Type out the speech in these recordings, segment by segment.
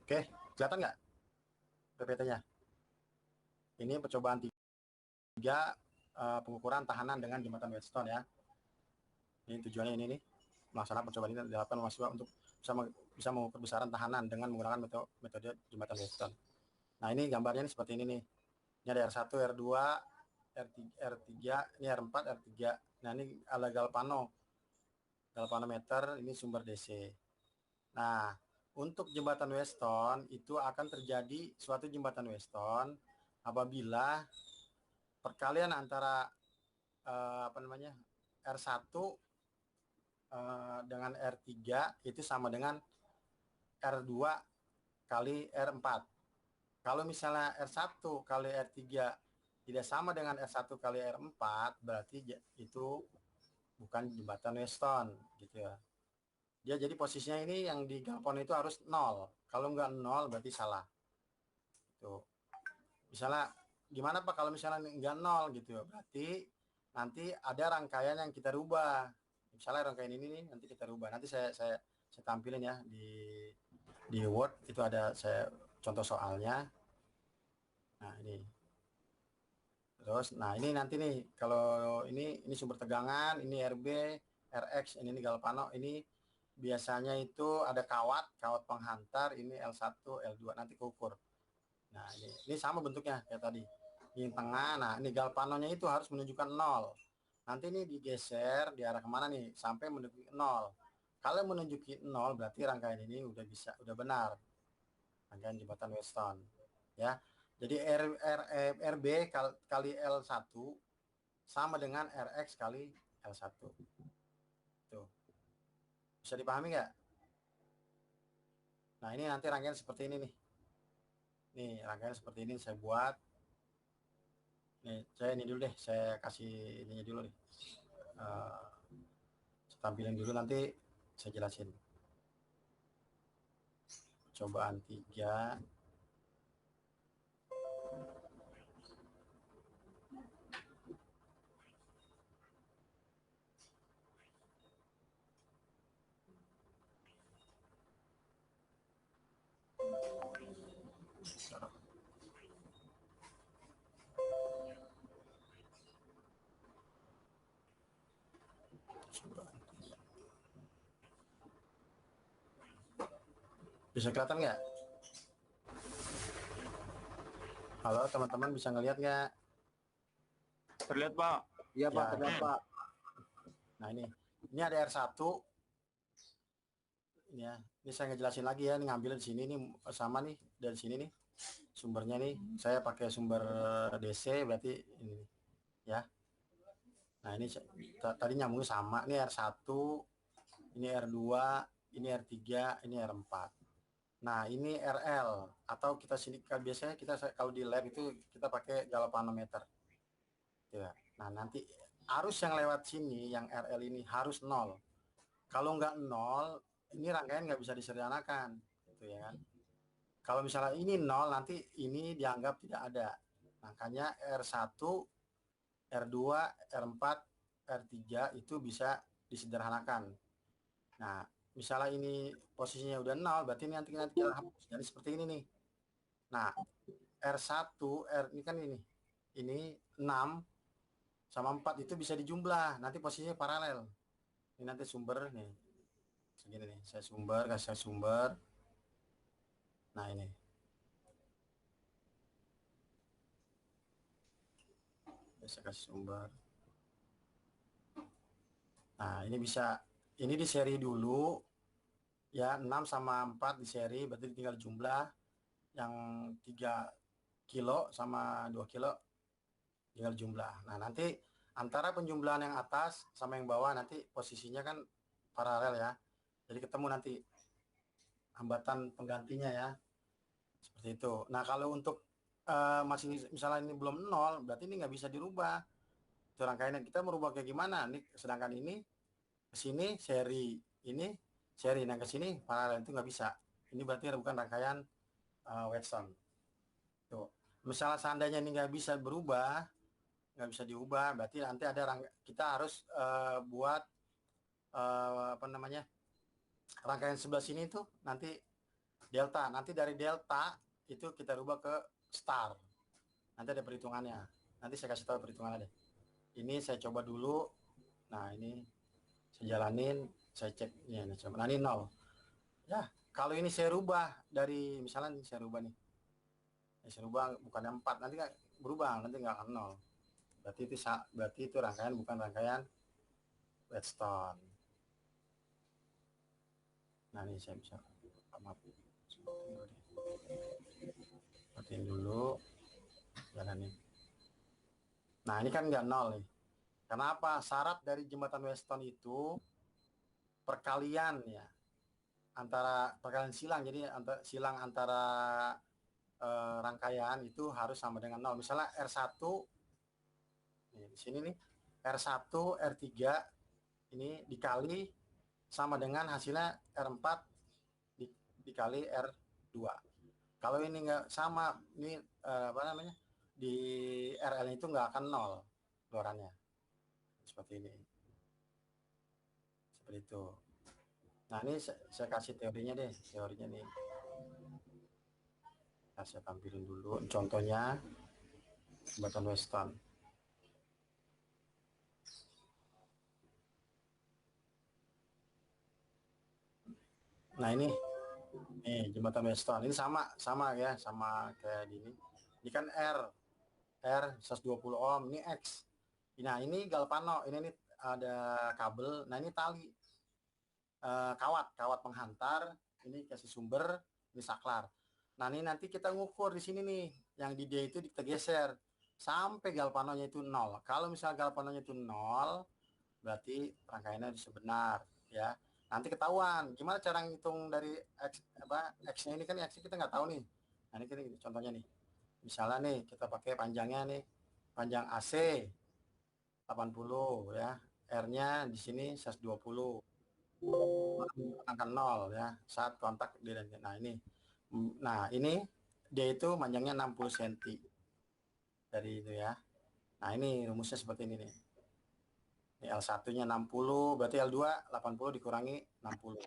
Oke, kelihatan nggak PPT-nya? Ini percobaan 3 pengukuran tahanan dengan jembatan Whetstone ya. Ini tujuannya ini nih. Melaksanakan percobaan ini dilakukan mahasiswa untuk bisa mengukur besaran tahanan dengan menggunakan metode jembatan Whetstone. Nah, ini gambarnya ini seperti ini nih. Ini ada R1, R2, R3, ini R4, R3. Nah, ini ada galvanometer, ini sumber DC. Nah, untuk jembatan Whetstone itu akan terjadi suatu jembatan Whetstone apabila perkalian antara R1 dengan R3 itu sama dengan R2 kali R4. Kalau misalnya R1 kali R3 tidak sama dengan R1 kali R4, berarti itu bukan jembatan Whetstone gitu ya. Dia jadi posisinya ini yang di galvan itu harus 0. Kalau nggak 0 berarti salah. Tuh. Misalnya gimana Pak kalau misalnya nggak 0 gitu ya, berarti nanti ada rangkaian yang kita rubah. Misalnya rangkaian ini nih nanti kita rubah. Nanti saya tampilin ya di Word itu ada saya contoh soalnya. Nah, ini. Terus nah ini nanti nih kalau ini sumber tegangan, ini RB, RX, ini galvano, ini biasanya itu ada kawat penghantar, ini L1, L2 nanti keukur. Nah, ini sama bentuknya kayak tadi. Ini tengah, nah ini galvanonya itu harus menunjukkan 0. Nanti ini digeser di arah kemana nih? Sampai menunjuki 0. Kalau menunjuki 0 berarti rangkaian ini udah benar. Rangkaian jembatan Whetstone. Ya. Jadi RB kali L1 sama dengan RX kali L1. Tuh. Bisa dipahami nggak? Nah, ini nanti rangkaian seperti ini nih. Nih, rangkaian seperti ini saya buat. Nih, saya ini dulu deh, saya kasih ininya dulu nih. Saya tampilin dulu nanti saya jelasin. Cobaan 3. Bisa kelihatan nggak? Halo teman-teman, bisa ngelihat nggak? Terlihat Pak. Iya Pak, Ya, terlihat Pak. nah ini ada R1 ini ya. Ini saya ngejelasin lagi ya, ini ngambil di sini nih sama nih dari sini nih. Sumbernya nih saya pakai sumber DC berarti ini nih, ya. Nah, ini tadi nyambungnya sama. Ini R1, ini R2, ini R3, ini R4. Nah, ini RL atau kita sini biasanya kita kalau di lab itu kita pakai galvanometer. Ya. Nah, nanti arus yang lewat sini yang RL ini harus 0. Kalau nggak 0, ini rangkaian nggak bisa disederhanakan, gitu ya kan. Kalau misalnya ini 0, nanti ini dianggap tidak ada. Makanya R1, R2, R4, R3 itu bisa disederhanakan. Nah, misalnya ini posisinya udah 0, berarti ini nanti kita hapus. Jadi seperti ini nih. Nah, R1, ini kan ini 6 sama 4 itu bisa dijumlah. Nanti posisinya paralel. Ini nanti sumber nih. Segini nih, kasih sumber. Nah, ini. Saya kasih sumber. Nah, ini bisa, ini di seri dulu. Ya, 6 sama 4 di seri, berarti tinggal jumlah. Yang 3 kilo sama 2 kilo tinggal jumlah. Nah, nanti antara penjumlahan yang atas sama yang bawah nanti posisinya kan paralel ya. Jadi ketemu nanti hambatan penggantinya ya. Seperti itu. Nah, kalau untuk masih misalnya ini belum 0, berarti ini nggak bisa dirubah. Itu rangkaiannya kita merubah kayak gimana? Nih, sedangkan ini ke sini seri, ini seri, nah ke sini paralel itu nggak bisa. Ini berarti bukan rangkaian Whetstone. Tuh. Misalnya seandainya ini nggak bisa berubah, nggak bisa diubah, berarti nanti kita harus buat apa namanya rangkaian sebelah sini itu nanti delta. Nanti dari delta itu kita rubah ke star. Nanti ada perhitungannya. Nanti saya kasih tahu perhitungannya deh. Ini saya coba dulu. Nah, ini saya jalanin, saya cek ya, nah ini 0. Ya, kalau ini saya rubah dari misalnya ini saya rubah nih. Saya rubah bukannya 4, nanti nggak berubah, nanti nggak akan 0. Berarti itu rangkaian bukan rangkaian Redstone. Nah, ini saya bisa matiin dulu, jalanin. Nah, ini kan nggak 0 nih. Kenapa? Syarat dari jembatan Weston itu perkalian ya, antara perkalian silang. Jadi silang antara rangkaian itu harus sama dengan 0. Misalnya R1 nih, di sini nih R1 R3 ini dikali sama dengan hasilnya R4 dikali R2. Kalau ini nggak sama, ini apa namanya, di RL itu nggak akan 0 keluarannya. Seperti ini. Seperti itu. Nah, ini saya kasih teorinya deh. Teorinya nih. Nah, saya tampilin dulu contohnya jembatan Weston. Nah, ini jembatan Weston. Ini sama ya, sama kayak ini. Ini kan R 120 ohm, ini X. Nah, ini galvano, ini ada kabel. Nah, ini tali kawat penghantar. Ini kasih sumber, ini saklar. Nah, ini nanti kita ngukur di sini nih, yang di D itu kita geser sampai galvanonya itu 0. Kalau misalnya galvanonya itu 0, berarti rangkaiannya sebenar ya. Nanti ketahuan gimana cara ngitung dari X-nya ini kan X kita nggak tahu nih. Nah, ini contohnya nih. Misalnya nih kita pakai panjangnya nih, panjang AC 80 ya. R-nya di sini 120. Angka 0 ya, saat kontak D dan D. Nah, ini D itu panjangnya 60 cm dari itu ya. Nah, ini rumusnya seperti ini nih. Ini L1-nya 60, berarti L2 80 dikurangi 60.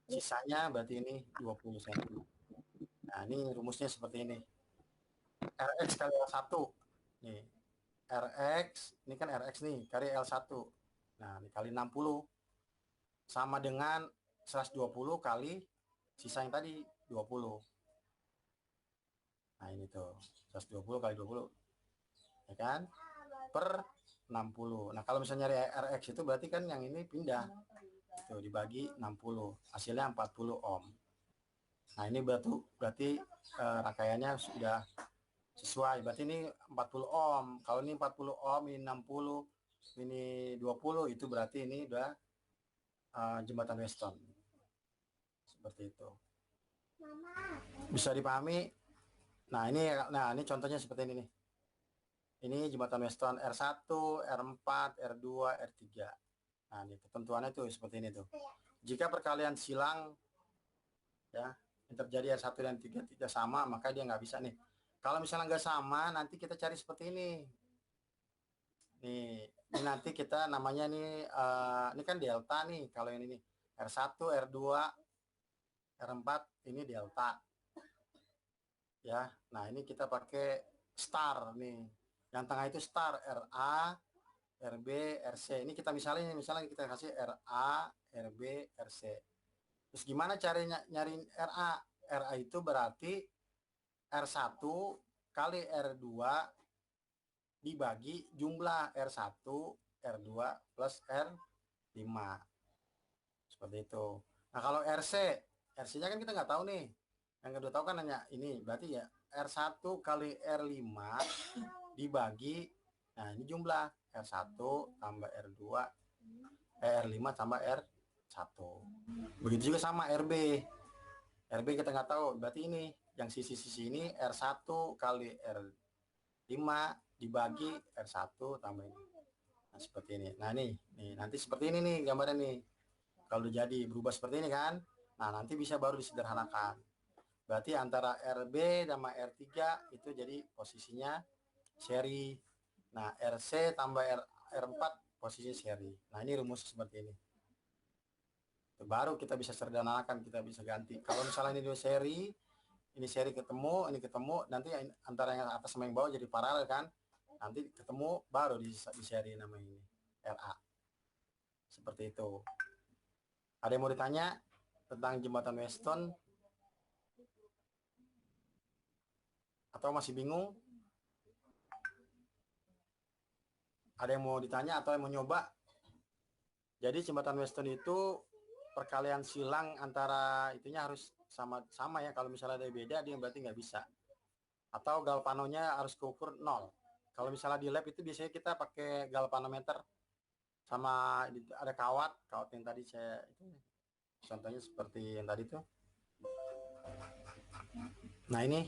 Sisanya berarti ini 20 cm. Nah, ini rumusnya seperti ini. Rx kali L1. Nih, Rx, ini kan Rx nih, kali L1. Nah, dikali 60 sama dengan 120 kali sisa yang tadi 20. Nah, ini tuh 120 kali 20 ya kan, per 60. Nah, kalau misalnya nyari Rx itu berarti kan yang ini pindah itu dibagi 60, hasilnya 40 ohm. Nah, ini berarti rangkaiannya sudah sesuai, berarti ini 40 ohm. Kalau ini 40 ohm, ini 60, ini 20, itu berarti ini udah jembatan Weston. Seperti itu. Bisa dipahami? Nah, ini contohnya seperti ini nih. Ini jembatan Weston R1, R4, R2, R3. Nah, ini ketentuannya tuh seperti ini tuh. Jika perkalian silang ya yang terjadi R1 dan R3 tidak sama, maka dia nggak bisa nih. Kalau misalnya nggak sama, nanti kita cari seperti ini. Nih, ini nanti kita namanya nih, ini kan delta nih. Kalau ini nih R1, R2, R4 ini delta. Ya, nah ini kita pakai star nih. Yang tengah itu star, RA, RB, RC. Ini kita misalnya kita kasih RA, RB, RC. Terus gimana caranya nyari RA? RA itu berarti R1 kali R2 dibagi jumlah R1, R2 plus R5. Seperti itu. Nah, kalau RC-nya kan kita nggak tahu nih. Yang kedua tahu kan hanya ini. Berarti ya R1 kali R5 dibagi, nah ini jumlah R1 tambah R2, R5 tambah R1. Begitu juga sama RB. RB kita nggak tahu, berarti ini yang sisi-sisi ini R1 kali R5 dibagi R1 tambah ini. Nah, seperti ini. Nah, nih nanti seperti ini nih gambarnya nih. Kalau jadi berubah seperti ini kan, nah nanti bisa baru disederhanakan. Berarti antara RB sama R3 itu jadi posisinya seri. Nah, RC tambah R4 posisi seri. Nah, ini rumus seperti ini. baru kita bisa sederhanakan, kita bisa ganti. Kalau misalnya ini dua seri, ini seri ketemu, ini ketemu, nanti antara yang atas sama yang bawah jadi paralel kan, nanti ketemu baru di seri nama ini RA, seperti itu. Ada yang mau ditanya tentang jembatan Weston atau masih bingung? Ada yang mau ditanya atau yang mau nyoba? Jadi jembatan Weston itu perkalian silang antara itunya harus sama ya. Kalau misalnya ada beda, dia berarti nggak bisa. Atau galvanonya harus keukur 0. Kalau misalnya di lab itu biasanya kita pakai galvanometer sama ada kawat yang tadi saya itu contohnya seperti yang tadi tuh. Nah ini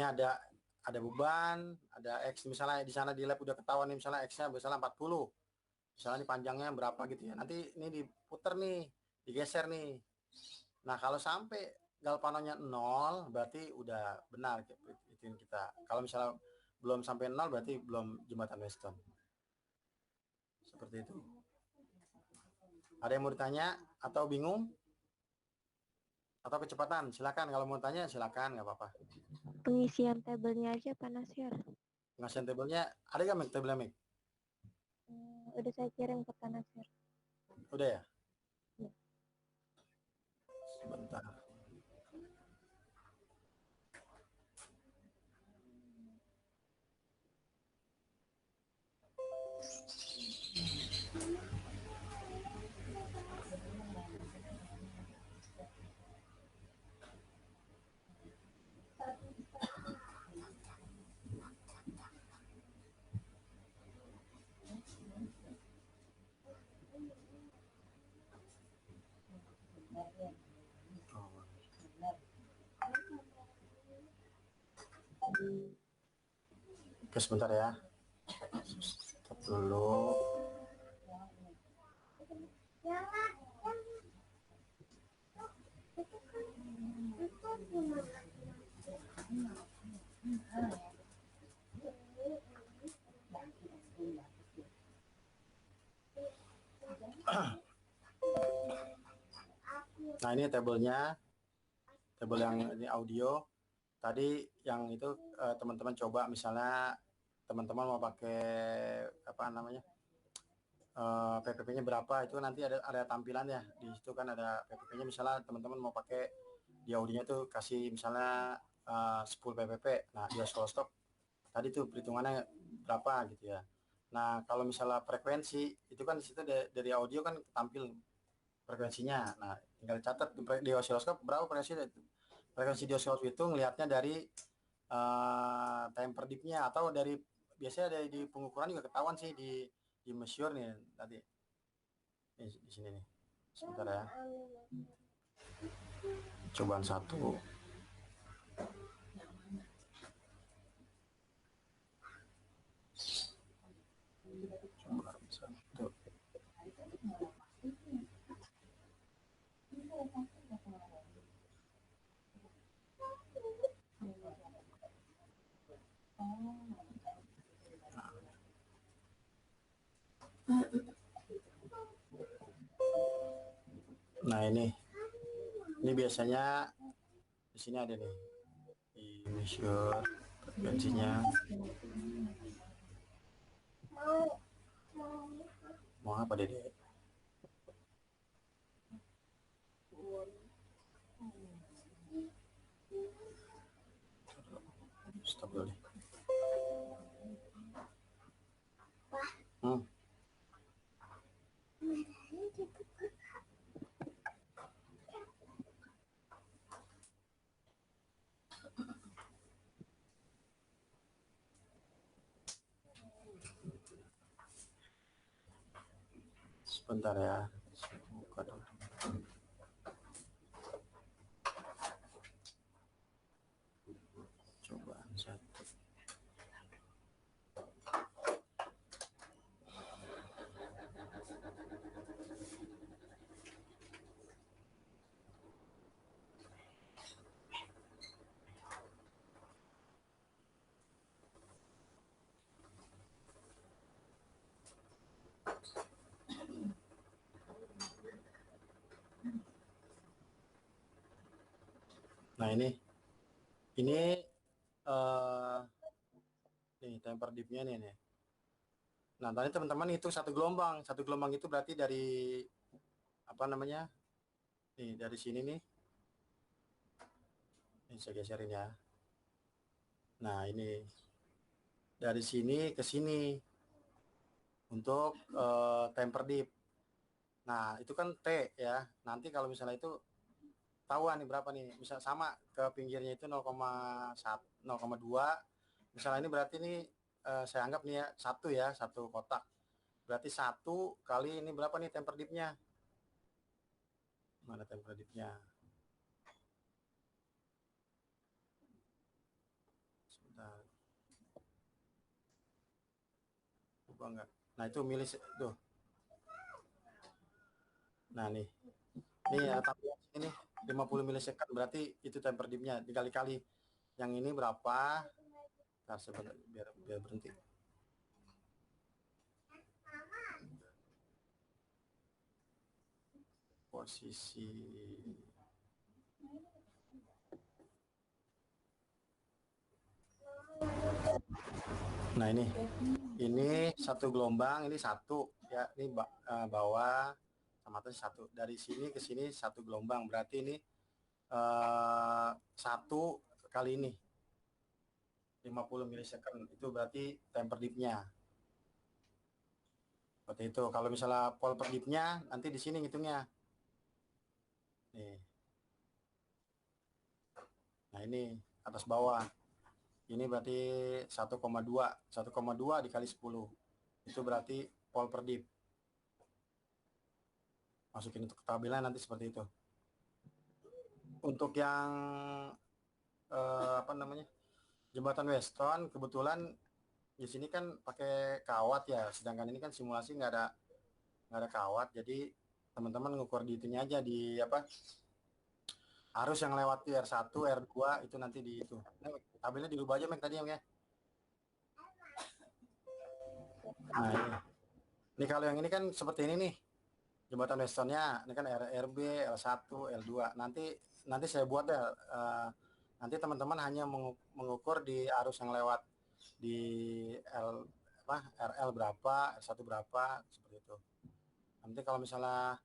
ada beban, ada X, misalnya di sana di lab udah ketahuan nih, misalnya X-nya misalnya 40, misalnya ini panjangnya berapa gitu ya, nanti ini diputer nih, digeser nih. Nah kalau sampai galvanonya 0 berarti udah benar itu kita. Kalau misalnya belum sampai 0 berarti belum jembatan Weston, seperti itu. Ada yang mau ditanya atau bingung atau kecepatan? Silakan, kalau mau tanya silakan, nggak apa-apa. Pengisian tabelnya aja Pak Nasir. Pengisian tabelnya ada nggak, Mik? Tabelnya, Mik? Udah saya kirim ke Pak Nasir. Udah ya? Ya. Sebentar. Oke, sebentar ya. Stop dulu. Nah ini tabelnya, tabel yang ini audio. Tadi yang itu teman-teman coba, misalnya teman-teman mau pakai apa namanya PPP-nya berapa, itu nanti ada tampilan ya di situ kan, ada PPP-nya. Misalnya teman-teman mau pakai di audionya tuh kasih misalnya 10 PPP, nah di oscilloscope tadi tuh perhitungannya berapa gitu ya. Nah kalau misalnya frekuensi itu kan di situ dari audio kan tampil frekuensinya. Nah tinggal catat di oscilloscope berapa frekuensi di oscilloscope itu ngelihatnya dari time per dip-nya, atau dari biasanya dari di pengukuran juga ketahuan sih di measure nih tadi. Di sini nih. Sebentar ya. Cobaan 1. Cobaan 1. Nah ini biasanya di sini ada nih di measure frekuensinya. Mau apa Dede? Stop dulu. Sebentar ya. Buka dulu. Cobaan 1. Nah ini nih temper dipnya nih. Nah tadi teman-teman itu satu gelombang itu berarti dari apa namanya? Nih dari sini nih. Ini saya geserin ya. Nah ini dari sini ke sini untuk temper dip. Nah itu kan T ya. Nanti kalau misalnya itu tahuan nih berapa nih. Misal sama ke pinggirnya itu 0,1, 0,2. Misalnya ini berarti ini saya anggap nih ya, satu kotak. Berarti 1 kali ini berapa nih temper dipnya? Mana temper dipnya? Sebentar. Coba enggak. Nah itu tuh. Nah nih ya tapi ini 50 milisecond berarti itu temper dipnya dikali-kali yang ini berapa. Ntar sebentar biar berhenti. Posisi nah ini satu gelombang, ini satu ya, ini bawah sama atas satu, dari sini ke sini satu gelombang, berarti ini satu kali ini 50 milisecond itu berarti temper dipnya seperti itu. Kalau misalnya pol per dipnya nanti di sini ngitungnya nih. Nah ini atas bawah ini berarti 1,2 dikali 10 itu berarti pol per dip. Masukin untuk tabelan nanti seperti itu. Untuk yang apa namanya jembatan Weston kebetulan di sini kan pakai kawat ya, sedangkan ini kan simulasi nggak ada kawat, jadi teman-teman ngukur di itunya aja di apa arus yang lewat R1 R2 itu nanti di itu. Nah, tabelnya dirubah aja Mek tadi ya. Nah ini kalau yang ini kan seperti ini nih jembatan Westonnya, ini kan RB L1 L2 nanti saya buat ya nanti teman-teman hanya mengukur di arus yang lewat di RL berapa, R1 berapa, seperti itu. Nanti kalau misalnya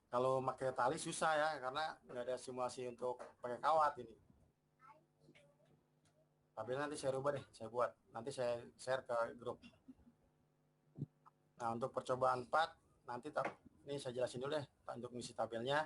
kalau pakai tali susah ya, karena nggak ada simulasi untuk pakai kawat ini. Tapi nanti saya rubah deh, saya buat. Nanti saya share ke grup. Nah untuk percobaan 4, nanti ini saya jelasin dulu deh untuk ngisi tabelnya.